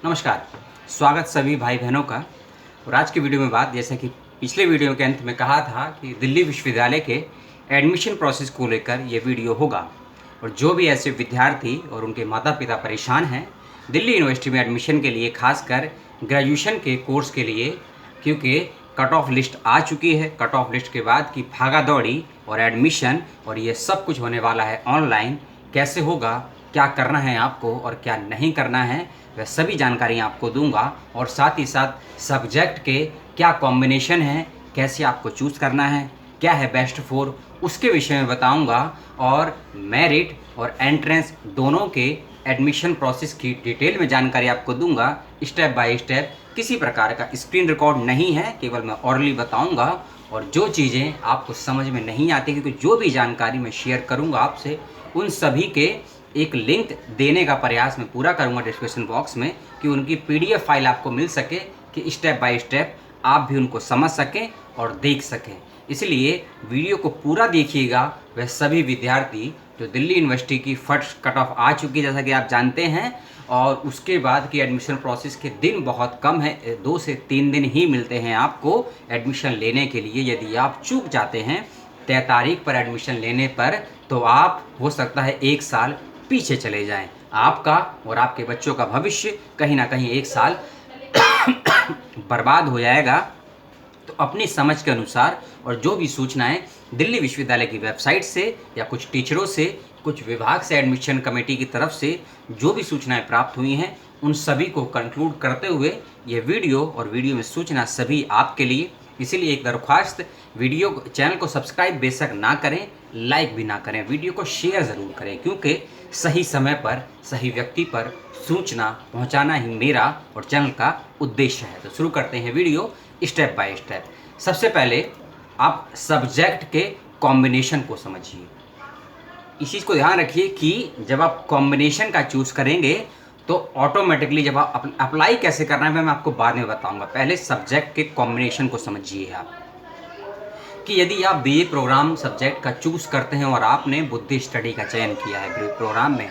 नमस्कार। स्वागत सभी भाई बहनों का। और आज की वीडियो में बात, जैसा कि पिछले वीडियो के अंत में कहा था कि दिल्ली विश्वविद्यालय के एडमिशन प्रोसेस को लेकर ये वीडियो होगा। और जो भी ऐसे विद्यार्थी और उनके माता पिता परेशान हैं दिल्ली यूनिवर्सिटी में एडमिशन के लिए, खासकर ग्रेजुएशन के कोर्स के लिए, क्योंकि कट ऑफ लिस्ट आ चुकी है। कट ऑफ लिस्ट के बाद की भागा दौड़ी और एडमिशन और ये सब कुछ होने वाला है ऑनलाइन। कैसे होगा, क्या करना है आपको और क्या नहीं करना है, वह सभी जानकारी आपको दूंगा। और साथ ही साथ सब्जेक्ट के क्या कॉम्बिनेशन है, कैसे आपको चूज़ करना है, क्या है बेस्ट फोर, उसके विषय में बताऊंगा। और मेरिट और एंट्रेंस दोनों के एडमिशन प्रोसेस की डिटेल में जानकारी आपको दूंगा, स्टेप बाय स्टेप। किसी प्रकार का स्क्रीन रिकॉर्ड नहीं है, केवल मैं ऑरली बताऊंगा। और जो चीज़ें आपको समझ में नहीं आती, क्योंकि जो भी जानकारी मैं शेयर करूंगा आपसे, उन सभी के एक लिंक देने का प्रयास मैं पूरा करूंगा डिस्क्रिप्शन बॉक्स में, कि उनकी पीडीएफ फाइल आपको मिल सके, कि स्टेप बाय स्टेप आप भी उनको समझ सकें और देख सकें। इसलिए वीडियो को पूरा देखिएगा। वह सभी विद्यार्थी जो दिल्ली यूनिवर्सिटी की फर्स्ट कट ऑफ आ चुकी है, जैसा कि आप जानते हैं, और उसके बाद की एडमिशन प्रोसेस के दिन बहुत कम है, 2 से 3 दिन ही मिलते हैं आपको एडमिशन लेने के लिए। यदि आप चूक जाते हैं तय तारीख पर एडमिशन लेने पर, तो आप हो सकता है 1 साल पीछे चले जाएं। आपका और आपके बच्चों का भविष्य कहीं ना कहीं 1 साल बर्बाद हो जाएगा। तो अपनी समझ के अनुसार और जो भी सूचनाएं दिल्ली विश्वविद्यालय की वेबसाइट से या कुछ टीचरों से, कुछ विभाग से, एडमिशन कमेटी की तरफ से जो भी सूचनाएं प्राप्त हुई हैं, उन सभी को कंक्लूड करते हुए ये वीडियो और वीडियो में सूचना सभी आपके लिए। इसीलिए एक दरख्वास्त, वीडियो चैनल को सब्सक्राइब बेशक ना करें, लाइक भी ना करें, वीडियो को शेयर ज़रूर करें, क्योंकि सही समय पर सही व्यक्ति पर सूचना पहुंचाना ही मेरा और चैनल का उद्देश्य है। तो शुरू करते हैं वीडियो स्टेप बाय स्टेप। सबसे पहले आप सब्जेक्ट के कॉम्बिनेशन को समझिए। इस चीज़ को ध्यान रखिए कि जब आप कॉम्बिनेशन का चूज़ करेंगे तो ऑटोमेटिकली जब आप अप्लाई कैसे करना है मैं आपको बाद में बताऊंगा। पहले सब्जेक्ट के कॉम्बिनेशन को समझिए आप, कि यदि आप बीए प्रोग्राम सब्जेक्ट का चूज़ करते हैं और आपने बुद्धि स्टडी का चयन किया है बीए प्रोग्राम में,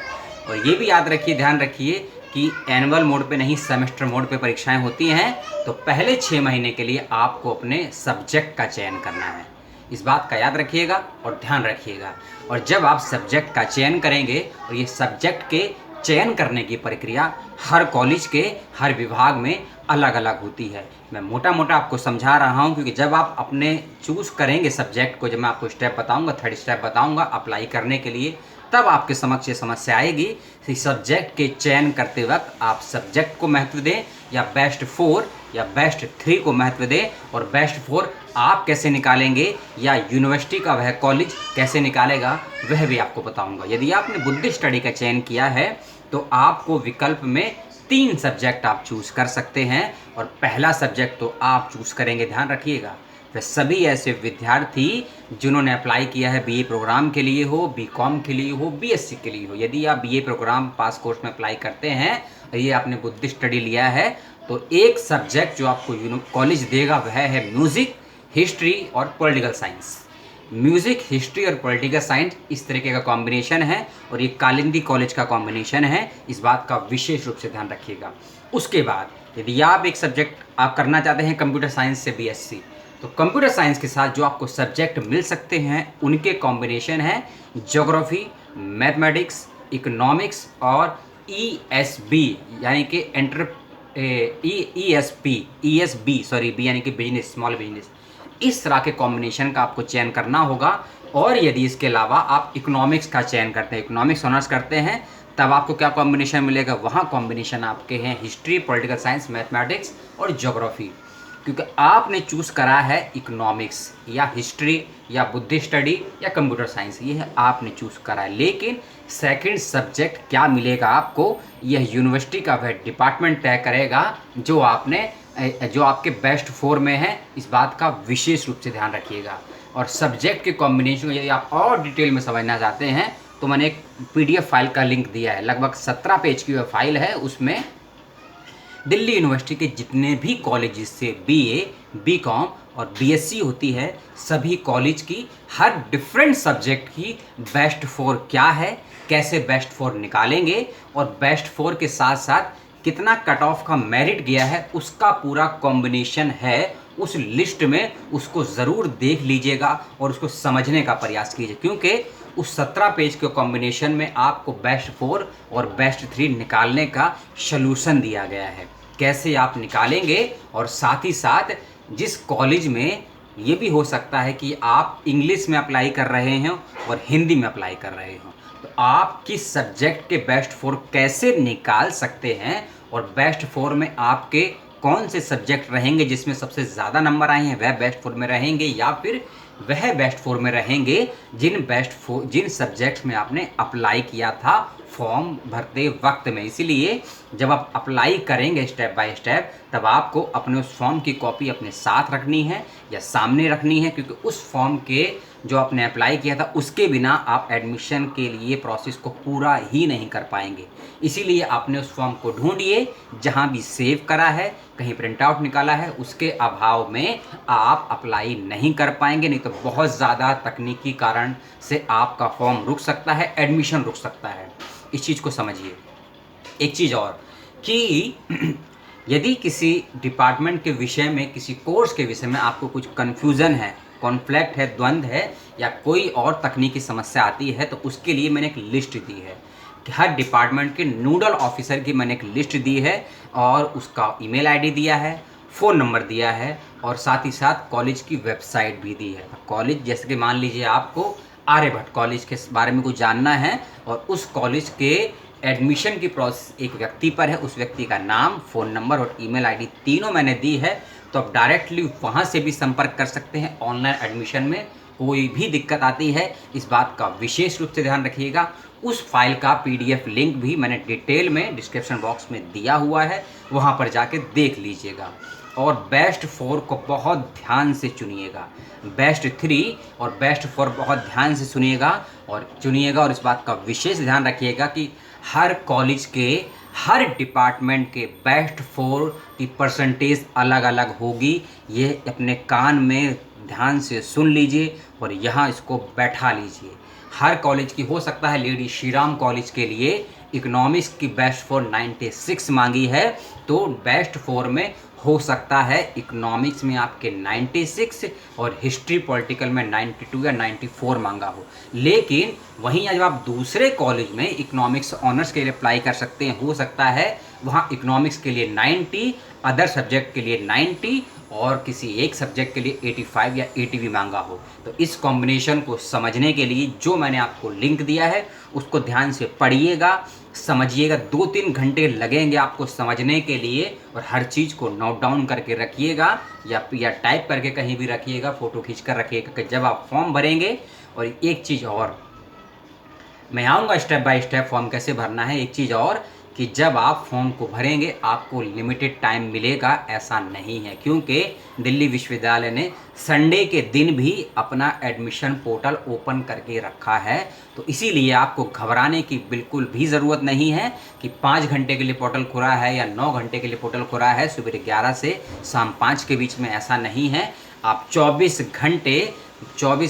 और ये भी याद रखिए, ध्यान रखिए कि एनुअल मोड पे नहीं, सेमेस्टर मोड पे परीक्षाएं होती हैं, तो पहले 6 महीने के लिए आपको अपने सब्जेक्ट का चयन करना है। इस बात का याद रखिएगा और ध्यान रखिएगा। और जब आप सब्जेक्ट का चयन करेंगे, और ये सब्जेक्ट के चयन करने की प्रक्रिया हर कॉलेज के हर विभाग में अलग अलग होती है। मैं मोटा मोटा आपको समझा रहा हूँ, क्योंकि जब आप अपने चूज़ करेंगे सब्जेक्ट को, जब मैं आपको स्टेप बताऊँगा, 3rd स्टेप बताऊँगा अप्लाई करने के लिए, तब आपके समक्ष ये समस्या आएगी कि सब्जेक्ट के चयन करते वक्त आप सब्जेक्ट को महत्व दें या बेस्ट 4 या बेस्ट 3 को महत्व दें। और बेस्ट 4 आप कैसे निकालेंगे या यूनिवर्सिटी का वह कॉलेज कैसे निकालेगा, वह भी आपको बताऊंगा। यदि आपने बुद्धि स्टडी का चयन किया है तो आपको विकल्प में 3 सब्जेक्ट आप चूज़ कर सकते हैं, और पहला सब्जेक्ट तो आप चूज़ करेंगे, ध्यान रखिएगा। वे सभी ऐसे विद्यार्थी जिन्होंने अप्लाई किया है बीए प्रोग्राम के लिए हो, बीकॉम के लिए हो, बीएससी के लिए हो। यदि आप बीए प्रोग्राम पास कोर्स में अप्लाई करते हैं और ये आपने बुद्धि स्टडी लिया है, तो एक सब्जेक्ट जो आपको कॉलेज देगा वह है म्यूज़िक, हिस्ट्री और पॉलिटिकल साइंस। म्यूज़िक, हिस्ट्री और पॉलिटिकल साइंस इस तरीके का कॉम्बिनेशन है, और ये कालिंदी कॉलेज का कॉम्बिनेशन है। इस बात का विशेष रूप से ध्यान रखिएगा। उसके बाद यदि आप एक सब्जेक्ट आप करना चाहते हैं कंप्यूटर साइंस से बीएससी, तो कंप्यूटर साइंस के साथ जो आपको सब्जेक्ट मिल सकते हैं उनके कॉम्बिनेशन है ज्योग्राफी, मैथमेटिक्स, इकोनॉमिक्स और ईएसबी, यानी कि ईएसबी सॉरी, बी यानी कि बिजनेस, स्मॉल बिजनेस। इस तरह के कॉम्बिनेशन का आपको चयन करना होगा। और यदि इसके अलावा आप इकोनॉमिक्स का चयन करते हैं, इकोनॉमिक्स ऑनर्स करते हैं, तब आपको क्या कॉम्बिनेशन मिलेगा, वहाँ कॉम्बिनेशन आपके हैं हिस्ट्री, पॉलिटिकल साइंस, मैथमेटिक्स और ज्योग्राफी। क्योंकि आपने चूज़ करा है इकोनॉमिक्स या हिस्ट्री या बुद्धि स्टडी या कंप्यूटर साइंस, ये है आपने चूज़ करा है। लेकिन सेकंड सब्जेक्ट क्या मिलेगा आपको, यह यूनिवर्सिटी का वह डिपार्टमेंट तय करेगा जो आपके बेस्ट 4 में है। इस बात का विशेष रूप से ध्यान रखिएगा। और सब्जेक्ट के कॉम्बिनेशन को यदि आप और डिटेल में समझना चाहते हैं, तो मैंने एक पीडीएफ फाइल का लिंक दिया है, लगभग 17 पेज की वह फाइल है। उसमें दिल्ली यूनिवर्सिटी के जितने भी कॉलेजेस से बीए, बीकॉम और बीएससी होती है, सभी कॉलेज की हर डिफरेंट सब्जेक्ट की बेस्ट 4 क्या है, कैसे बेस्ट 4 निकालेंगे, और बेस्ट 4 के साथ साथ कितना कट ऑफ का मेरिट गया है उसका पूरा कॉम्बिनेशन है, उस लिस्ट में उसको ज़रूर देख लीजिएगा और उसको समझने का प्रयास कीजिए, क्योंकि उस 17 पेज के कॉम्बिनेशन में आपको बेस्ट 4 और बेस्ट 3 निकालने का सलूशन दिया गया है, कैसे आप निकालेंगे। और साथ ही साथ जिस कॉलेज में ये भी हो सकता है कि आप इंग्लिश में अप्लाई कर रहे हैं और हिंदी में अप्लाई कर रहे हो, तो आप किस सब्जेक्ट के बेस्ट 4 कैसे निकाल सकते हैं और बेस्ट 4 में आपके कौन से सब्जेक्ट रहेंगे जिसमें सबसे ज़्यादा नंबर आए हैं, वह बेस्ट 4 में रहेंगे या फिर वह बेस्ट 4 में रहेंगे जिन सब्जेक्ट्स में आपने अप्लाई किया था फॉर्म भरते वक्त में। इसीलिए जब आप अप्लाई करेंगे स्टेप बाय स्टेप, तब आपको अपने उस फॉर्म की कॉपी अपने साथ रखनी है या सामने रखनी है, क्योंकि उस फॉर्म के जो आपने अप्लाई किया था उसके बिना आप एडमिशन के लिए प्रोसेस को पूरा ही नहीं कर पाएंगे। इसीलिए आपने उस फॉर्म को ढूंढिए, जहां भी सेव करा है, कहीं प्रिंट आउट निकाला है, उसके अभाव में आप अप्लाई नहीं कर पाएंगे, नहीं तो बहुत ज़्यादा तकनीकी कारण से आपका फॉर्म रुक सकता है, एडमिशन रुक सकता है। इस चीज़ को समझिए। एक चीज़ और कि यदि किसी डिपार्टमेंट के विषय में, किसी कोर्स के विषय में आपको कुछ कन्फ्यूज़न है, कॉन्फ्लिक्ट है, द्वंद्व है या कोई और तकनीकी समस्या आती है, तो उसके लिए मैंने एक लिस्ट दी है कि हर डिपार्टमेंट के नोडल ऑफिसर की मैंने एक लिस्ट दी है और उसका ईमेल आईडी दिया है, फ़ोन नंबर दिया है और साथ ही साथ कॉलेज की वेबसाइट भी दी है। कॉलेज जैसे कि मान लीजिए आपको आर्यभट्ट कॉलेज के बारे में कुछ जानना है और उस कॉलेज के एडमिशन की प्रोसेस एक व्यक्ति पर है, उस व्यक्ति का नाम, फ़ोन नंबर और ईमेल आईडी तीनों मैंने दी है, तो आप डायरेक्टली वहाँ से भी संपर्क कर सकते हैं। ऑनलाइन एडमिशन में कोई भी दिक्कत आती है, इस बात का विशेष रूप से ध्यान रखिएगा। उस फाइल का पीडीएफ लिंक भी मैंने डिटेल में डिस्क्रिप्शन बॉक्स में दिया हुआ है, वहाँ पर जाके देख लीजिएगा। और बेस्ट 4 को बहुत ध्यान से चुनिएगा, बेस्ट 3 और बेस्ट 4 बहुत ध्यान से सुनिएगा और चुनिएगा। और इस बात का विशेष ध्यान रखिएगा कि हर कॉलेज के हर डिपार्टमेंट के बेस्ट 4 की परसेंटेज अलग अलग होगी। ये अपने कान में ध्यान से सुन लीजिए और यहाँ इसको बैठा लीजिए। हर कॉलेज की हो सकता है, लेडी श्रीराम कॉलेज के लिए इकोनॉमिक्स की बेस्ट 4 96 मांगी है, तो बेस्ट 4 में हो सकता है इकोनॉमिक्स में आपके 96 और हिस्ट्री पॉलिटिकल में 92 या 94 मांगा हो। लेकिन वहीं जब आप दूसरे कॉलेज में इकोनॉमिक्स ऑनर्स के लिए अप्लाई कर सकते हैं, हो सकता है वहाँ इकोनॉमिक्स के लिए 90, अदर सब्जेक्ट के लिए 90 और किसी एक सब्जेक्ट के लिए 85 या 80 भी मांगा हो। तो इस कॉम्बिनेशन को समझने के लिए जो मैंने आपको लिंक दिया है उसको ध्यान से पढ़िएगा, समझिएगा। 2-3 घंटे लगेंगे आपको समझने के लिए और हर चीज़ को नोट डाउन करके रखिएगा या टाइप करके कहीं भी रखिएगा, फ़ोटो खींच कर रखिएगा कि जब आप फॉर्म भरेंगे। और एक चीज़ और, मैं आऊँगा स्टेप बाय स्टेप फॉर्म कैसे भरना है। एक चीज़ और कि जब आप फॉर्म को भरेंगे आपको लिमिटेड टाइम मिलेगा, ऐसा नहीं है, क्योंकि दिल्ली विश्वविद्यालय ने संडे के दिन भी अपना एडमिशन पोर्टल ओपन करके रखा है। तो इसीलिए आपको घबराने की बिल्कुल भी ज़रूरत नहीं है कि 5 घंटे के लिए पोर्टल खुला है या 9 घंटे के लिए पोर्टल खुला है सुबह 11 से शाम 5 के बीच में, ऐसा नहीं है। आप 24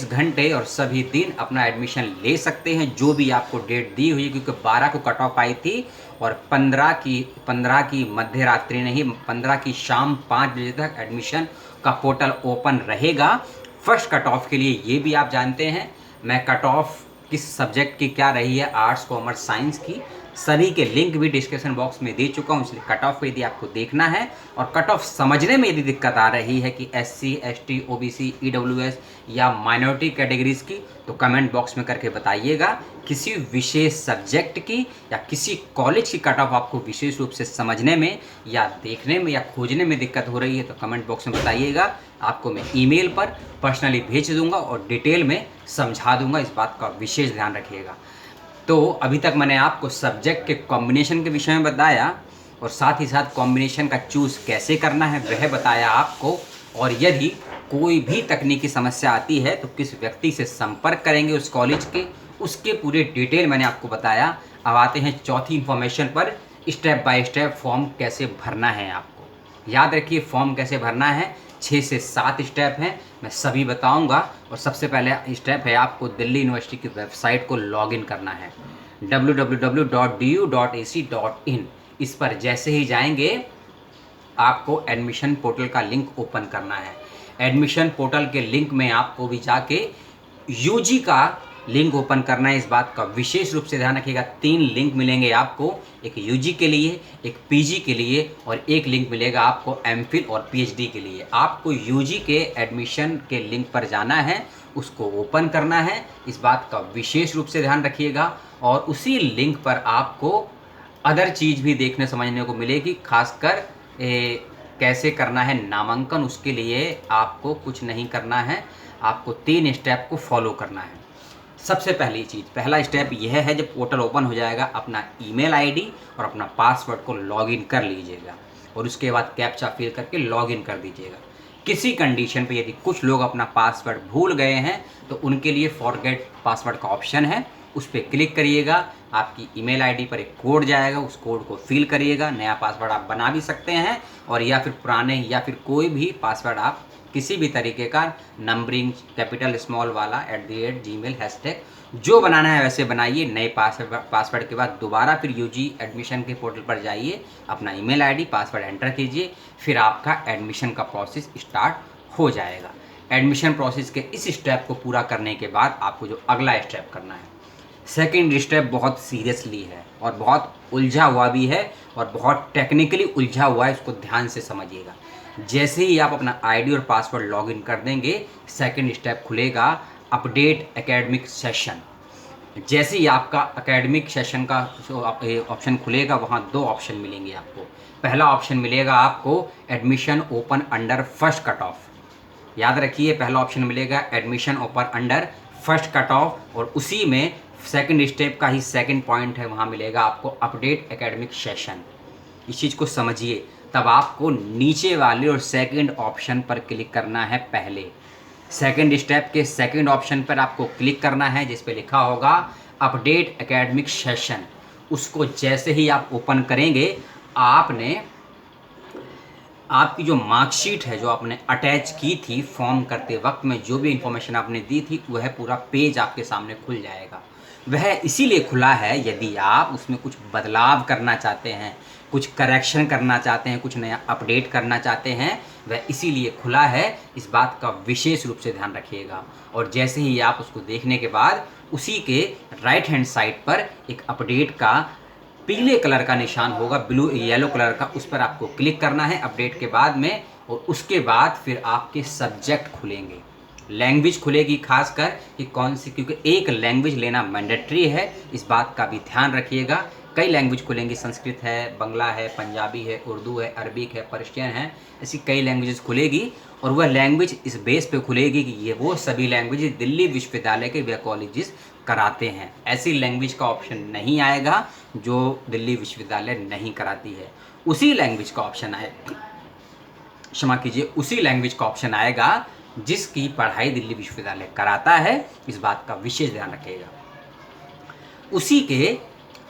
घंटे और सभी दिन अपना एडमिशन ले सकते हैं, जो भी आपको डेट दी हुई है, क्योंकि 12 को कट ऑफ आई थी और 15 की मध्य रात्रि नहीं, 15 की शाम 5 बजे तक एडमिशन का पोर्टल ओपन रहेगा। फर्स्ट कट ऑफ के लिए ये भी आप जानते हैं, मैं कट ऑफ किस सब्जेक्ट की क्या रही है, आर्ट्स, कॉमर्स, साइंस की, सभी के लिंक भी डिस्क्रिप्शन बॉक्स में दे चुका हूँ। इसलिए कट ऑफ यदि आपको देखना है और कट ऑफ समझने में यदि दिक्कत आ रही है कि SC, ST, OBC, EWS या माइनॉरिटी कैटेगरीज की, तो कमेंट बॉक्स में करके बताइएगा। किसी विशेष सब्जेक्ट की या किसी कॉलेज की कट ऑफ आपको विशेष रूप से समझने में या देखने में या खोजने में दिक्कत हो रही है, तो कमेंट बॉक्स में बताइएगा। आपको मैं ईमेल पर पर्सनली भेज दूंगा और डिटेल में समझा दूंगा, इस बात का विशेष ध्यान रखिएगा। तो अभी तक मैंने आपको सब्जेक्ट के कॉम्बिनेशन के विषय में बताया और साथ ही साथ कॉम्बिनेशन का चूज़ कैसे करना है वह बताया आपको। और यदि कोई भी तकनीकी समस्या आती है तो किस व्यक्ति से संपर्क करेंगे उस कॉलेज के, उसके पूरे डिटेल मैंने आपको बताया। अब आते हैं चौथी इन्फॉर्मेशन पर, स्टेप बाय स्टेप फॉर्म कैसे भरना है। आपको याद रखिए फॉर्म कैसे भरना है, 6 से 7 स्टेप हैं, मैं सभी बताऊंगा। और सबसे पहले स्टेप है आपको दिल्ली यूनिवर्सिटी की वेबसाइट को लॉगिन करना है, www.du.ac.in। इस पर जैसे ही जाएंगे आपको एडमिशन पोर्टल का लिंक ओपन करना है। एडमिशन पोर्टल के लिंक में आपको भी जाके यूजी का लिंक ओपन करना है। इस बात का विशेष रूप से ध्यान रखिएगा, 3 लिंक मिलेंगे आपको, एक यूजी के लिए, एक पीजी के लिए और एक लिंक मिलेगा आपको एमफिल और पीएचडी के लिए। आपको यूजी के एडमिशन के लिंक पर जाना है, उसको ओपन करना है, इस बात का विशेष रूप से ध्यान रखिएगा। और उसी लिंक पर आपको अदर चीज़ भी देखने समझने को मिलेगी, खासकर कैसे करना है नामांकन। उसके लिए आपको कुछ नहीं करना है, आपको 3 स्टेप को फॉलो करना है। सबसे पहली चीज़, पहला स्टेप यह है, जब पोर्टल ओपन हो जाएगा अपना ईमेल आईडी और अपना पासवर्ड को लॉगिन कर लीजिएगा और उसके बाद कैप्चा फिल करके लॉगिन कर दीजिएगा। किसी कंडीशन पे यदि कुछ लोग अपना पासवर्ड भूल गए हैं तो उनके लिए फॉरगेट पासवर्ड का ऑप्शन है, उस पर क्लिक करिएगा। आपकी ईमेल आईडी पर एक कोड जाएगा, उस कोड को फिल करिएगा। नया पासवर्ड आप बना भी सकते हैं और या फिर पुराने या फिर कोई भी पासवर्ड आप किसी भी तरीके का नंबरिंग कैपिटल स्मॉल वाला @gmail हैशटैग जो बनाना है वैसे बनाइए। नए पासवर्ड के बाद दोबारा फिर यूजी एडमिशन के पोर्टल पर जाइए, अपना ईमेल आईडी पासवर्ड एंटर कीजिए, फिर आपका एडमिशन का प्रोसेस स्टार्ट हो जाएगा। एडमिशन प्रोसेस के इस स्टेप को पूरा करने के बाद आपको जो अगला स्टेप करना है, सेकेंड स्टेप बहुत सीरियसली है और बहुत उलझा हुआ भी है और बहुत टेक्निकली उलझा हुआ है, इसको ध्यान से समझिएगा। जैसे ही आप अपना आईडी और पासवर्ड लॉगिन कर देंगे, सेकंड स्टेप खुलेगा अपडेट एकेडमिक सेशन। जैसे ही आपका एकेडमिक सेशन का ऑप्शन खुलेगा, वहाँ 2 ऑप्शन मिलेंगे आपको। पहला ऑप्शन मिलेगा आपको admission open under first cut off. याद रखिए, पहला ऑप्शन मिलेगा admission open under first cut off और उसी में सेकंड स्टेप का ही सेकंड पॉइंट है, वहाँ मिलेगा आपको अपडेट एकेडमिक सेशन। इस चीज़ को समझिए। तब आपको नीचे वाले और सेकंड ऑप्शन पर क्लिक करना है। पहले सेकंड स्टेप के सेकंड ऑप्शन पर आपको क्लिक करना है, जिस पे लिखा होगा अपडेट एकेडमिक सेशन। उसको जैसे ही आप ओपन करेंगे, आपने आपकी जो मार्कशीट है, जो आपने अटैच की थी फॉर्म करते वक्त में, जो भी इंफॉर्मेशन आपने दी थी, वह पूरा पेज आपके सामने खुल जाएगा। वह इसीलिए खुला है, यदि आप उसमें कुछ बदलाव करना चाहते हैं, कुछ करेक्शन करना चाहते हैं, कुछ नया अपडेट करना चाहते हैं, वह इसीलिए खुला है। इस बात का विशेष रूप से ध्यान रखिएगा। और जैसे ही आप उसको देखने के बाद उसी के राइट हैंड साइड पर एक अपडेट का पीले कलर का निशान होगा, येलो कलर का, उस पर आपको क्लिक करना है अपडेट के बाद में। और उसके बाद फिर आपके सब्जेक्ट खुलेंगे, लैंग्वेज खुलेगी, खासकर कि कौन सी, क्योंकि एक लैंग्वेज लेना मैंडेटरी है, इस बात का भी ध्यान रखिएगा। कई लैंग्वेज खुलेंगी, संस्कृत है, बांग्ला है, पंजाबी है, उर्दू है, अरबिक है, पर्शियन है, ऐसी कई लैंग्वेजेस खुलेगी। और वह लैंग्वेज इस बेस पे खुलेगी कि ये वो सभी लैंग्वेज दिल्ली विश्वविद्यालय के वे कॉलेजेस कराते हैं। ऐसी लैंग्वेज का ऑप्शन नहीं आएगा जो दिल्ली विश्वविद्यालय नहीं कराती है। उसी लैंग्वेज का ऑप्शन आएगा, क्षमा कीजिए, उसी लैंग्वेज का ऑप्शन आएगा जिसकी पढ़ाई दिल्ली विश्वविद्यालय कराता है। इस बात का विशेष ध्यान रखिएगा। उसी के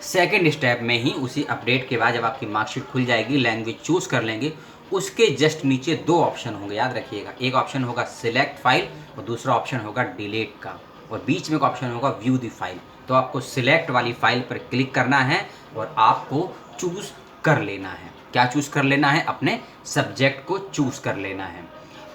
सेकंड स्टेप में ही, उसी अपडेट के बाद जब आपकी मार्कशीट खुल जाएगी, लैंग्वेज चूज़ कर लेंगे, उसके जस्ट नीचे 2 ऑप्शन होंगे, याद रखिएगा। एक ऑप्शन होगा सिलेक्ट फाइल और दूसरा ऑप्शन होगा डिलीट का, और बीच में एक ऑप्शन होगा व्यू द फाइल। तो आपको सिलेक्ट वाली फाइल पर क्लिक करना है और आपको चूज़ कर लेना है। क्या चूज़ कर लेना है? अपने सब्जेक्ट को चूज़ कर लेना है।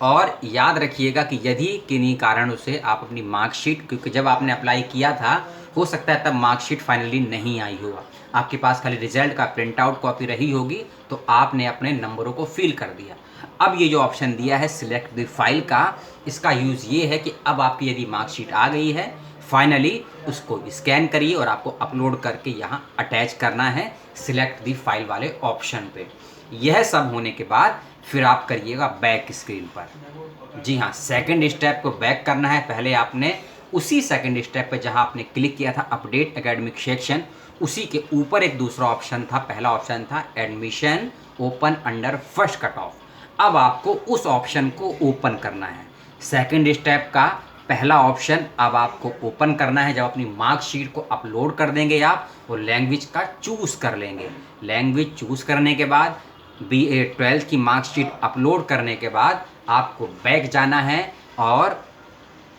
और याद रखिएगा कि यदि किन्हीं कारणों से आप अपनी मार्कशीट, क्योंकि जब आपने अप्लाई किया था हो सकता है तब मार्कशीट फाइनली नहीं आई होगा, आपके पास खाली रिजल्ट का प्रिंट आउट कॉपी रही होगी, तो आपने अपने नंबरों को फिल कर दिया। अब ये जो ऑप्शन दिया है सिलेक्ट द फाइल का, इसका यूज़ ये है कि अब आपकी यदि मार्कशीट आ गई है फाइनली, उसको स्कैन करिए और आपको अपलोड करके यहाँ अटैच करना है सिलेक्ट द फाइल वाले ऑप्शन पे। यह सब होने के बाद फिर आप करिएगा बैक स्क्रीन पर। जी हाँ, सेकंड स्टेप को बैक करना है। पहले आपने उसी सेकंड स्टेप पे जहाँ आपने क्लिक किया था अपडेट एकेडमिक सेक्शन, उसी के ऊपर एक दूसरा ऑप्शन था, पहला ऑप्शन था admission open under first cut off. अब आपको उस ऑप्शन को ओपन करना है। सेकंड स्टेप का पहला ऑप्शन अब आपको ओपन करना है। जब अपनी मार्कशीट को अपलोड कर देंगे आप, और लैंग्वेज का चूज़ कर लेंगे। लैंग्वेज चूज़ करने के बाद BA 12 की मार्कशीट अपलोड करने के बाद आपको बैक जाना है और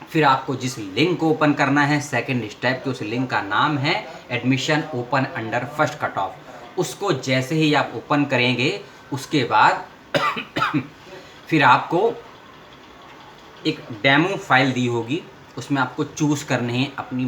फिर आपको जिस लिंक को ओपन करना है सेकंड स्टेप के, उस लिंक का नाम है admission open under first cut off. उसको जैसे ही आप ओपन करेंगे उसके बाद फिर आपको एक डेमो फाइल दी होगी, उसमें आपको चूज़ करने हैं अपनी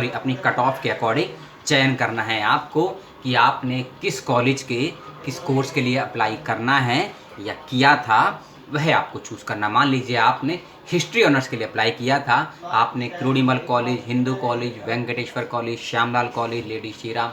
अपनी कट ऑफ के अकॉर्डिंग चयन करना है आपको कि आपने किस कॉलेज के किस कोर्स के लिए अप्लाई करना है या किया था, वह आपको चूज़ करना। मान लीजिए आपने हिस्ट्री ऑनर्स के लिए अप्लाई किया था, आपने Kirorimal college, Hindu college, Venkateswara college, Shyamlal college, lady Shriram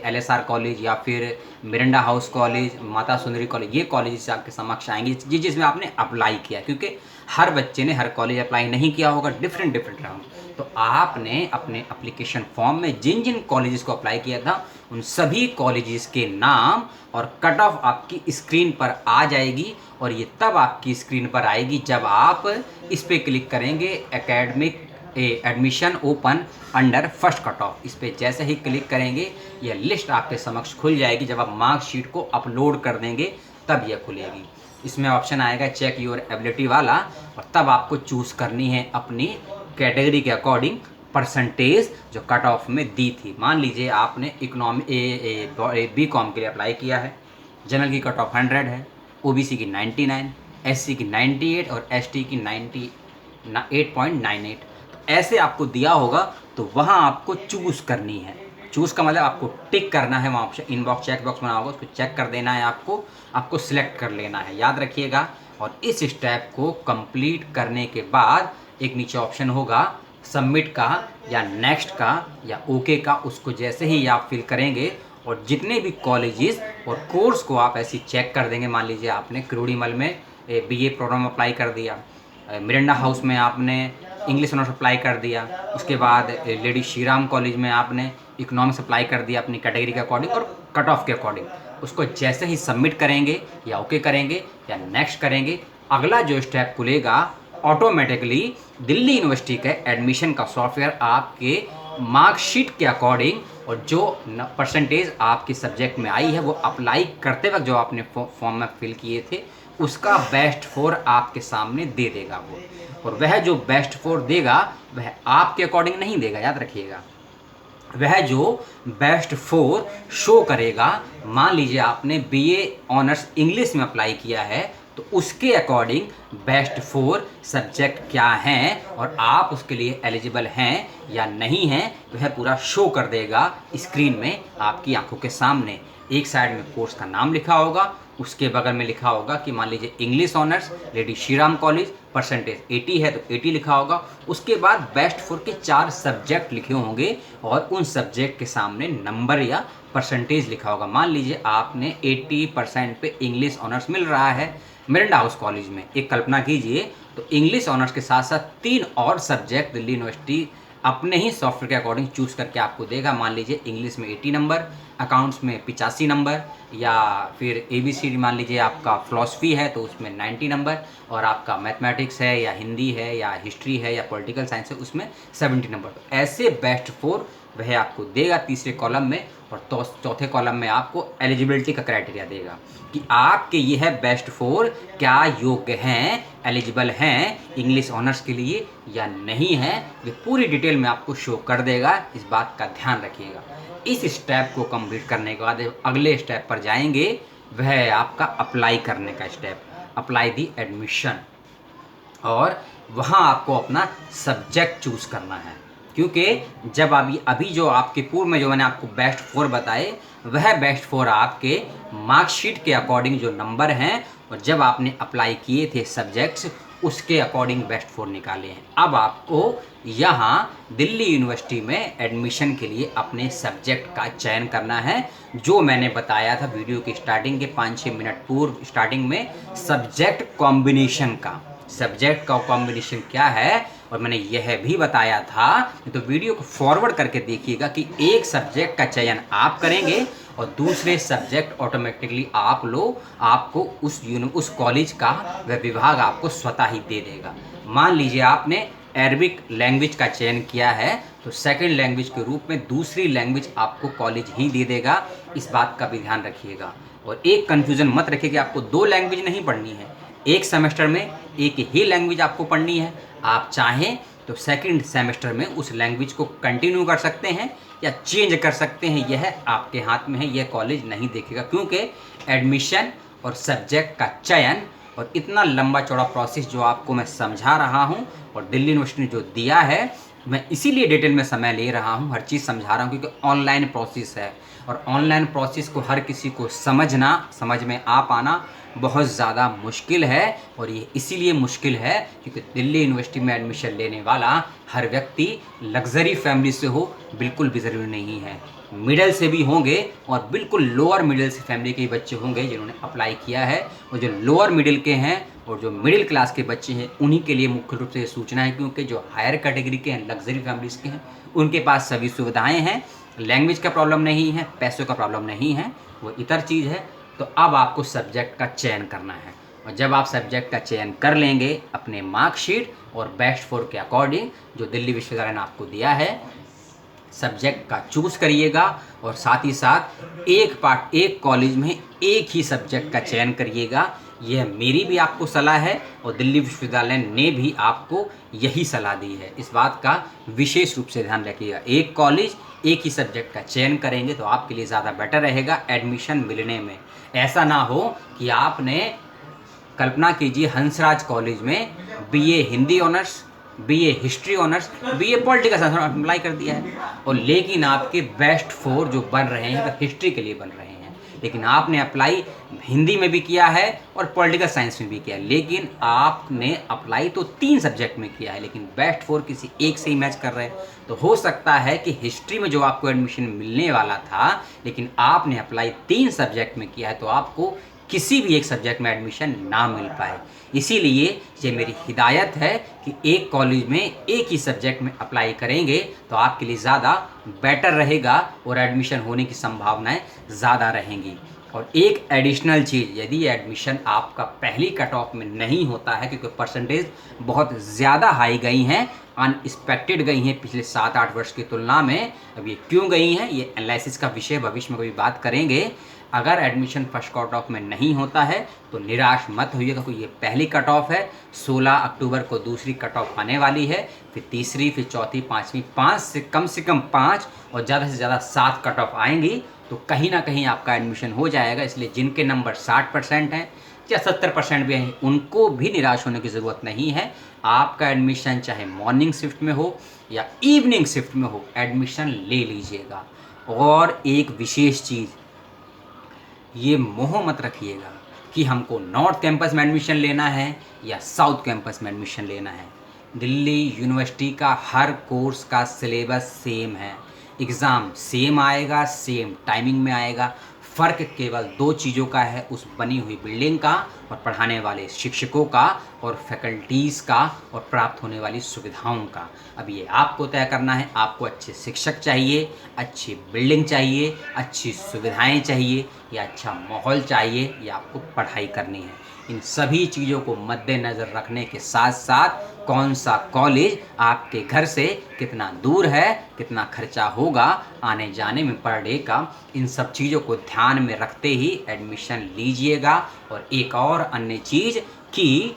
LSR college या फिर Miranda house college, Mata Sundari college, ये कॉलेज आपके समक्ष आएंगे जिसमें आपने अप्लाई किया, क्योंकि हर बच्चे ने हर कॉलेज अप्लाई नहीं किया होगा, डिफरेंट राउंड। तो आपने अपने एप्लीकेशन फॉर्म में जिन जिन कॉलेजेस को अप्लाई किया था उन सभी कॉलेजेस के नाम और कट ऑफ आपकी स्क्रीन पर आ जाएगी, और ये तब आपकी स्क्रीन पर आएगी जब आप इस पर क्लिक करेंगे academic admission open under first cut off. इस पर जैसे ही क्लिक करेंगे यह लिस्ट आपके समक्ष खुल जाएगी। जब आप मार्कशीट को अपलोड कर देंगे तब यह खुलेगी। इसमें ऑप्शन आएगा चेक योर एबिलिटी वाला, और तब आपको चूज़ करनी है अपनी कैटेगरी के अकॉर्डिंग परसेंटेज जो कट ऑफ में दी थी। मान लीजिए आपने BCom के लिए अप्लाई किया है, जनरल की कट ऑफ 100 है, OBC की 99, SC की 98 और ST की 98.98। तो ऐसे आपको दिया होगा, तो वहाँ आपको चूज़ करनी है। चूज़ का मतलब आपको टिक करना है, वहाँ ऑप्शन इनबॉक्स चेक बॉक्स बना होगा, उसको चेक कर देना है, आपको सिलेक्ट कर लेना है, याद रखिएगा। और इस स्टेप को कंप्लीट करने के बाद एक नीचे ऑप्शन होगा सबमिट का या नेक्स्ट का या ओके का, उसको जैसे ही आप फिल करेंगे और जितने भी कॉलेजेस और कोर्स को आप ऐसे चेक कर देंगे। मान लीजिए आपने क्रोडीमल में BA प्रोग्राम अप्लाई कर दिया, मिरांडा हाउस में आपने इंग्लिश ऑनर्स अप्लाई कर दिया, उसके बाद लेडी श्रीराम कॉलेज में आपने इकोनॉमिक्स अप्लाई कर दिया अपनी कैटेगरी के अकॉर्डिंग और कट ऑफ के अकॉर्डिंग। उसको जैसे ही सबमिट करेंगे या ओके करेंगे या नेक्स्ट करेंगे, अगला जो स्टेप खुलेगा ऑटोमेटिकली दिल्ली यूनिवर्सिटी के एडमिशन का सॉफ्टवेयर आपके मार्कशीट के अकॉर्डिंग और जो परसेंटेज आपके सब्जेक्ट में आई है वो अप्लाई करते वक्त जो आपने फॉर्म में फिल किए थे उसका बेस्ट 4 आपके सामने दे देगा वो। और वह जो बेस्ट 4 देगा वह आपके अकॉर्डिंग नहीं देगा, याद रखिएगा। वह जो बेस्ट 4 शो करेगा, मान लीजिए आपने BA ऑनर्स इंग्लिश में अप्लाई किया है तो उसके अकॉर्डिंग बेस्ट 4 सब्जेक्ट क्या हैं और आप उसके लिए एलिजिबल हैं या नहीं हैं वह पूरा शो कर देगा स्क्रीन में आपकी आंखों के सामने। एक साइड में कोर्स का नाम लिखा होगा, उसके बगल में लिखा होगा कि मान लीजिए English honours lady Shriram college, percentage 80 है तो 80 लिखा होगा। उसके बाद बेस्ट 4 के 4 सब्जेक्ट लिखे होंगे और उन सब्जेक्ट के सामने नंबर या परसेंटेज लिखा होगा। मान लीजिए आपने 80% पे इंग्लिश ऑनर्स मिल रहा है मिरांडा हाउस कॉलेज में, एक कल्पना कीजिए, तो इंग्लिश ऑनर्स के साथ साथ 3 और सब्जेक्ट दिल्ली यूनिवर्सिटी अपने ही सॉफ्टवेयर के अकॉर्डिंग चूज़ करके आपको देगा। मान लीजिए इंग्लिश में 80 नंबर, अकाउंट्स में 85 नंबर, या फिर ABC मान लीजिए आपका फिलॉसफी है तो उसमें 90 नंबर, और आपका मैथमेटिक्स है या हिंदी है या हिस्ट्री है या पॉलिटिकल साइंस है उसमें 70 नंबर। तो ऐसे बेस्ट 4 वह आपको देगा तीसरे कॉलम में, और चौथे कॉलम में आपको एलिजिबिलिटी का क्राइटेरिया देगा कि आपके ये है बेस्ट 4 क्या योग्य हैं, एलिजिबल हैं इंग्लिश ऑनर्स के लिए या नहीं है। ये पूरी डिटेल में आपको शो कर देगा, इस बात का ध्यान रखिएगा। इस स्टेप को कंप्लीट करने के बाद अगले स्टेप पर जाएंगे, वह है आपका अप्लाई करने का स्टेप, अप्लाई दी एडमिशन। और वहाँ आपको अपना सब्जेक्ट चूज़ करना है, क्योंकि जब अभी जो आपके पूर्व में जो मैंने आपको बेस्ट 4 बताए वह बेस्ट 4 आपके मार्कशीट के अकॉर्डिंग जो नंबर हैं और जब आपने अप्लाई किए थे सब्जेक्ट्स उसके अकॉर्डिंग बेस्ट 4 निकाले हैं। अब आपको यहाँ दिल्ली यूनिवर्सिटी में एडमिशन के लिए अपने सब्जेक्ट का चयन करना है, जो मैंने बताया था वीडियो की स्टार्टिंग के 5-6 मिनट पूर्व स्टार्टिंग में। सब्जेक्ट कॉम्बिनेशन क्या है और मैंने यह भी बताया था, तो वीडियो को फॉरवर्ड करके देखिएगा कि एक सब्जेक्ट का चयन आप करेंगे और दूसरे सब्जेक्ट ऑटोमेटिकली आपको उस कॉलेज का वह विभाग आपको स्वतः ही दे देगा। मान लीजिए आपने अरबिक लैंग्वेज का चयन किया है तो सेकंड लैंग्वेज के रूप में दूसरी लैंग्वेज आपको कॉलेज ही दे देगा, इस बात का भी ध्यान रखिएगा। और एक कन्फ्यूज़न मत रखिए कि आपको 2 लैंग्वेज नहीं पढ़नी है, एक सेमेस्टर में एक ही लैंग्वेज आपको पढ़नी है। आप चाहें तो सेकंड सेमेस्टर में उस लैंग्वेज को कंटिन्यू कर सकते हैं या चेंज कर सकते हैं, यह आपके हाथ में है। यह कॉलेज नहीं देखेगा, क्योंकि एडमिशन और सब्जेक्ट का चयन और इतना लंबा चौड़ा प्रोसेस जो आपको मैं समझा रहा हूँ और दिल्ली यूनिवर्सिटी ने जो दिया है, मैं इसीलिए डिटेल में समय ले रहा हूँ, हर चीज़ समझा रहा हूँ, क्योंकि ऑनलाइन प्रोसेस है और ऑनलाइन प्रोसेस को हर किसी को समझ में आ पाना बहुत ज़्यादा मुश्किल है। और ये इसीलिए मुश्किल है क्योंकि दिल्ली यूनिवर्सिटी में एडमिशन लेने वाला हर व्यक्ति लग्जरी फैमिली से हो, बिल्कुल भी ज़रूरी नहीं है। मिडिल से भी होंगे और बिल्कुल लोअर मिडिल से फैमिली के बच्चे होंगे जिन्होंने अप्लाई किया है, और जो लोअर मिडिल के हैं और जो मिडिल क्लास के बच्चे हैं उन्हीं के लिए मुख्य रूप से सूचना है, क्योंकि जो हायर कैटेगरी के हैं, लग्जरी फैमिलीज़ के हैं, उनके पास सभी सुविधाएं हैं, लैंग्वेज का प्रॉब्लम नहीं है, पैसों का प्रॉब्लम नहीं है, वो इतर चीज़ है। तो अब आपको सब्जेक्ट का चयन करना है, और जब आप सब्जेक्ट का चयन कर लेंगे अपने मार्कशीट और बेस्ट 4 के अकॉर्डिंग जो दिल्ली विश्वविद्यालय ने आपको दिया है, सब्जेक्ट का चूज़ करिएगा और साथ ही साथ एक कॉलेज में एक ही सब्जेक्ट का चयन करिएगा। यह मेरी भी आपको सलाह है और दिल्ली विश्वविद्यालय ने भी आपको यही सलाह दी है। इस बात का विशेष रूप से ध्यान रखिएगा। एक कॉलेज एक ही सब्जेक्ट का चयन करेंगे तो आपके लिए ज़्यादा बेटर रहेगा एडमिशन मिलने में। ऐसा ना हो कि आपने, कल्पना कीजिए, हंसराज कॉलेज में BA Hindi honours, BA history honours, BA political science apply कर दिया है, और लेकिन आपके बेस्ट 4 जो बन रहे हैं वो हिस्ट्री के लिए बन रहे हैं, लेकिन आपने अप्लाई हिंदी में भी किया है और पॉलिटिकल साइंस में भी किया है, लेकिन आपने अप्लाई तो 3 सब्जेक्ट में किया है, लेकिन बेस्ट 4 किसी एक से ही मैच कर रहे हैं। तो हो सकता है कि हिस्ट्री में जो आपको एडमिशन मिलने वाला था, लेकिन आपने अप्लाई 3 सब्जेक्ट में किया है, तो आपको किसी भी एक सब्जेक्ट में एडमिशन ना मिल पाए। इसीलिए ये मेरी हिदायत है कि एक कॉलेज में एक ही सब्जेक्ट में अप्लाई करेंगे तो आपके लिए ज़्यादा बेटर रहेगा और एडमिशन होने की संभावनाएं ज़्यादा रहेंगी। और एक एडिशनल चीज़, यदि एडमिशन आपका पहली कट ऑफ में नहीं होता है, क्योंकि परसेंटेज बहुत ज़्यादा हाई गई हैं, अनएक्सपेक्टेड गई हैं पिछले 7-8 वर्ष की तुलना में। अब ये क्यों गई हैं, ये एनालिसिस का विषय भविष्य में कभी बात करेंगे। अगर एडमिशन फर्स्ट कट ऑफ में नहीं होता है तो निराश मत होइएगा, क्योंकि ये पहली कट ऑफ है। 16 अक्टूबर को दूसरी कट ऑफ आने वाली है, फिर तीसरी, फिर चौथी, पाँचवीं, 5 से कम 5 और ज़्यादा से ज़्यादा 7 कट ऑफ आएंगी, तो कहीं ना कहीं आपका एडमिशन हो जाएगा। इसलिए जिनके नंबर 60% हैं या 70% भी हैं, उनको भी निराश होने की ज़रूरत नहीं है। आपका एडमिशन चाहे मॉर्निंग शिफ्ट में हो या इवनिंग शिफ्ट में हो, एडमिशन ले लीजिएगा। और एक विशेष चीज़, ये मोह मत रखिएगा कि हमको नॉर्थ कैंपस में एडमिशन लेना है या साउथ कैंपस में एडमिशन लेना है। दिल्ली यूनिवर्सिटी का हर कोर्स का सिलेबस सेम है, एग्ज़ाम सेम आएगा, सेम टाइमिंग में आएगा। फ़र्क केवल 2 चीज़ों का है, उस बनी हुई बिल्डिंग का और पढ़ाने वाले शिक्षकों का और फैकल्टीज़ का और प्राप्त होने वाली सुविधाओं का। अब ये आपको तय करना है, आपको अच्छे शिक्षक चाहिए, अच्छी बिल्डिंग चाहिए, अच्छी सुविधाएं चाहिए या अच्छा माहौल चाहिए, या आपको पढ़ाई करनी है। इन सभी चीज़ों को मद्देनज़र रखने के साथ साथ कौन सा कॉलेज आपके घर से कितना दूर है, कितना खर्चा होगा आने जाने में पर डे का, इन सब चीज़ों को ध्यान में रखते ही एडमिशन लीजिएगा। और एक और अन्य चीज़ कि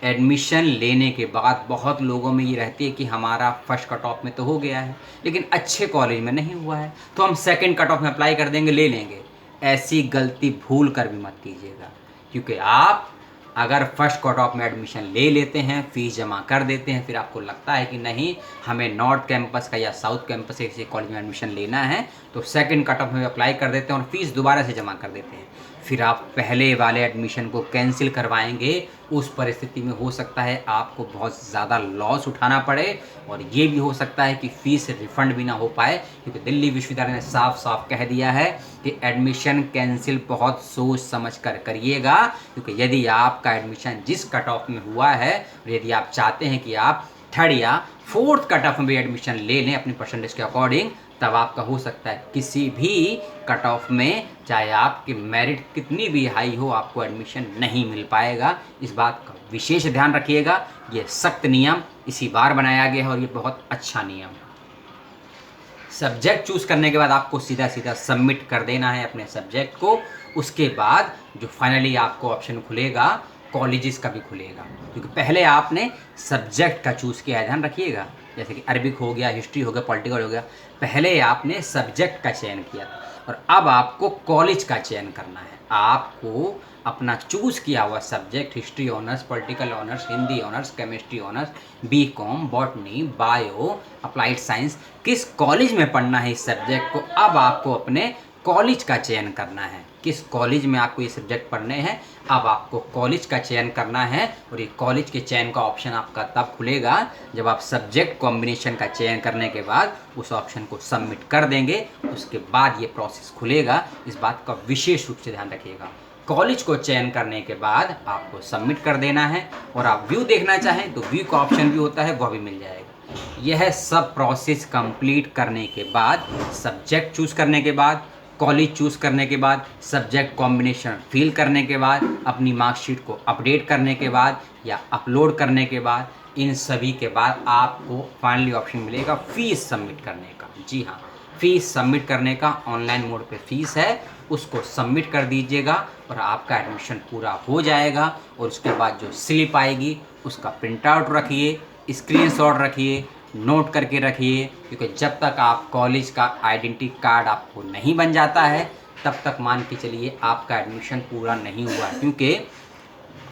एडमिशन लेने के बाद बहुत लोगों में ये रहती है कि हमारा फर्स्ट कट ऑफ में तो हो गया है लेकिन अच्छे कॉलेज में नहीं हुआ है, तो हम सेकंड कट ऑफ में अप्लाई कर देंगे, ले लेंगे। ऐसी गलती भूल कर भी मत कीजिएगा, क्योंकि आप अगर फर्स्ट कट ऑफ में एडमिशन ले लेते हैं, फ़ीस जमा कर देते हैं, फिर आपको लगता है कि नहीं हमें नॉर्थ कैंपस का या साउथ कैंपस के किसी कॉलेज में एडमिशन लेना है, तो सेकंड कट ऑफ में अप्लाई कर देते हैं और फ़ीस दोबारा से जमा कर देते हैं। फिर आप पहले वाले एडमिशन को कैंसिल करवाएंगे। उस परिस्थिति में हो सकता है आपको बहुत ज़्यादा लॉस उठाना पड़े, और ये भी हो सकता है कि फ़ीस रिफ़ंड भी ना हो पाए, क्योंकि दिल्ली विश्वविद्यालय ने साफ साफ कह दिया है कि एडमिशन कैंसिल बहुत सोच समझ कर करिएगा। क्योंकि यदि आपका एडमिशन जिस कट ऑफ में हुआ है और यदि आप चाहते हैं कि आप थर्ड या फोर्थ कट ऑफ में भी एडमिशन ले लें अपनी परसेंटेज के अकॉर्डिंग, तब आपका हो सकता है किसी भी कट ऑफ में, चाहे आपकी मेरिट कितनी भी हाई हो, आपको एडमिशन नहीं मिल पाएगा। इस बात का विशेष ध्यान रखिएगा। ये सख्त नियम इसी बार बनाया गया है और ये बहुत अच्छा नियम है। सब्जेक्ट चूज़ करने के बाद आपको सीधा सीधा सबमिट कर देना है अपने सब्जेक्ट को। उसके बाद जो फाइनली आपको ऑप्शन खुलेगा, कॉलेजेस का भी खुलेगा, क्योंकि पहले आपने सब्जेक्ट का चूज़ किया है, ध्यान रखिएगा। जैसे कि अरबिक हो गया, हिस्ट्री हो गया, पॉलिटिकल हो गया, पहले आपने सब्जेक्ट का चयन किया था और अब आपको कॉलेज का चयन करना है। आपको अपना चूज़ किया हुआ subject, history honours, political honours, Hindi honours, chemistry honours, BCom, botany, bio, applied science, किस कॉलेज में पढ़ना है इस सब्जेक्ट को, अब आपको अपने कॉलेज का चयन करना है। किस कॉलेज में आपको ये सब्जेक्ट पढ़ने हैं, अब आपको कॉलेज का चयन करना है। और ये कॉलेज के चयन का ऑप्शन आपका तब खुलेगा जब आप सब्जेक्ट कॉम्बिनेशन का चयन करने के बाद उस ऑप्शन को सबमिट कर देंगे, उसके बाद ये प्रोसेस खुलेगा। इस बात का विशेष रूप से ध्यान रखिएगा। कॉलेज को चयन करने के बाद आपको सबमिट कर देना है और आप व्यू देखना चाहें तो व्यू का ऑप्शन भी होता है, वह भी मिल जाएगा। यह सब प्रोसेस कंप्लीट करने के बाद, सब्जेक्ट चूज़ करने के बाद, कॉलेज चूज़ करने के बाद, सब्जेक्ट कॉम्बिनेशन फिल करने के बाद, अपनी मार्कशीट को अपडेट करने के बाद या अपलोड करने के बाद, इन सभी के बाद आपको फाइनली ऑप्शन मिलेगा फ़ीस सबमिट करने का। जी हाँ, फ़ीस सबमिट करने का ऑनलाइन मोड पे फ़ीस है, उसको सबमिट कर दीजिएगा और आपका एडमिशन पूरा हो जाएगा। और उसके बाद जो स्लिप आएगी उसका प्रिंट आउट रखिए, स्क्रीनशॉट रखिए, नोट करके रखिए, क्योंकि जब तक आप कॉलेज का आइडेंटिटी कार्ड आपको नहीं बन जाता है तब तक मान के चलिए आपका एडमिशन पूरा नहीं हुआ है। क्योंकि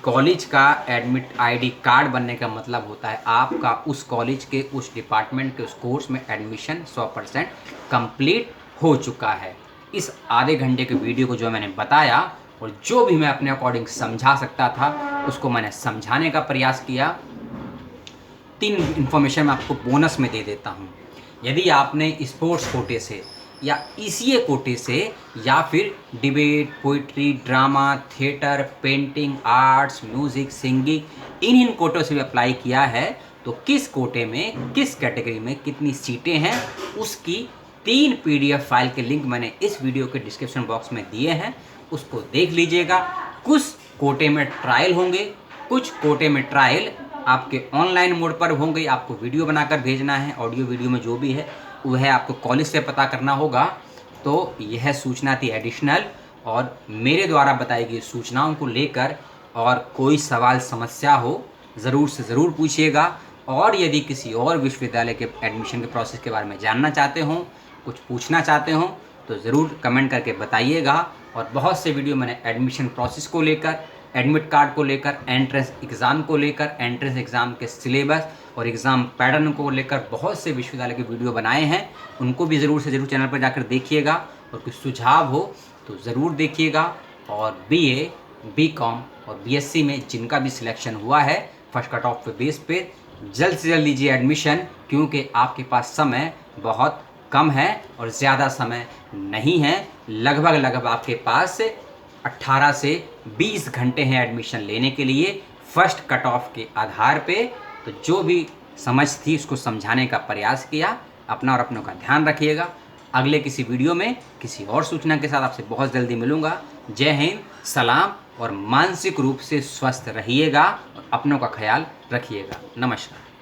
कॉलेज का एडमिट आईडी कार्ड बनने का मतलब होता है आपका उस कॉलेज के, उस डिपार्टमेंट के, उस कोर्स में एडमिशन 100% कंप्लीट हो चुका है। इस आधे घंटे के वीडियो को जो मैंने बताया और जो भी मैं अपने अकॉर्डिंग समझा सकता था उसको मैंने समझाने का प्रयास किया। 3 इन्फॉर्मेशन मैं आपको बोनस में दे देता हूँ। यदि आपने स्पोर्ट्स कोटे से या ईसीए कोटे से या फिर debate, poetry, drama, theatre, painting, arts, music, singing, इन कोटों से भी अप्लाई किया है तो किस कोटे में, किस कैटेगरी में कितनी सीटें हैं, उसकी 3 पीडीएफ फाइल के लिंक मैंने इस वीडियो के डिस्क्रिप्शन बॉक्स में दिए हैं, उसको देख लीजिएगा। कुछ कोटे में ट्रायल होंगे, कुछ कोटे में ट्रायल आपके ऑनलाइन मोड पर होंगे, आपको वीडियो बनाकर भेजना है, ऑडियो वीडियो में जो भी है वह आपको कॉलेज से पता करना होगा। तो यह सूचना थी एडिशनल, और मेरे द्वारा बताई गई सूचनाओं को लेकर और कोई सवाल समस्या हो ज़रूर से ज़रूर पूछिएगा। और यदि किसी और विश्वविद्यालय के एडमिशन के प्रोसेस के बारे में जानना चाहते हों, कुछ पूछना चाहते हों तो ज़रूर कमेंट करके बताइएगा। और बहुत से वीडियो मैंने एडमिशन प्रोसेस को लेकर, एडमिट कार्ड को लेकर, एंट्रेंस एग्ज़ाम को लेकर, एंट्रेंस एग्ज़ाम के सिलेबस और एग्ज़ाम पैटर्न को लेकर बहुत से विश्वविद्यालय के वीडियो बनाए हैं, उनको भी ज़रूर से ज़रूर चैनल पर जाकर देखिएगा। और कुछ सुझाव हो तो ज़रूर देखिएगा। और बीए, बीकॉम और बीएससी में जिनका भी सिलेक्शन हुआ है फर्स्ट कट ऑफ पे बेस पे, जल्द से जल्द लीजिए एडमिशन, क्योंकि आपके पास समय बहुत कम है और ज़्यादा समय नहीं है। लगभग आपके पास 18 से 20 घंटे हैं एडमिशन लेने के लिए फर्स्ट कट ऑफ के आधार पे। तो जो भी समझ थी उसको समझाने का प्रयास किया। अपना और अपनों का ध्यान रखिएगा। अगले किसी वीडियो में किसी और सूचना के साथ आपसे बहुत जल्दी मिलूंगा। जय हिंद, सलाम और मानसिक रूप से स्वस्थ रहिएगा और अपनों का ख्याल रखिएगा। नमस्कार।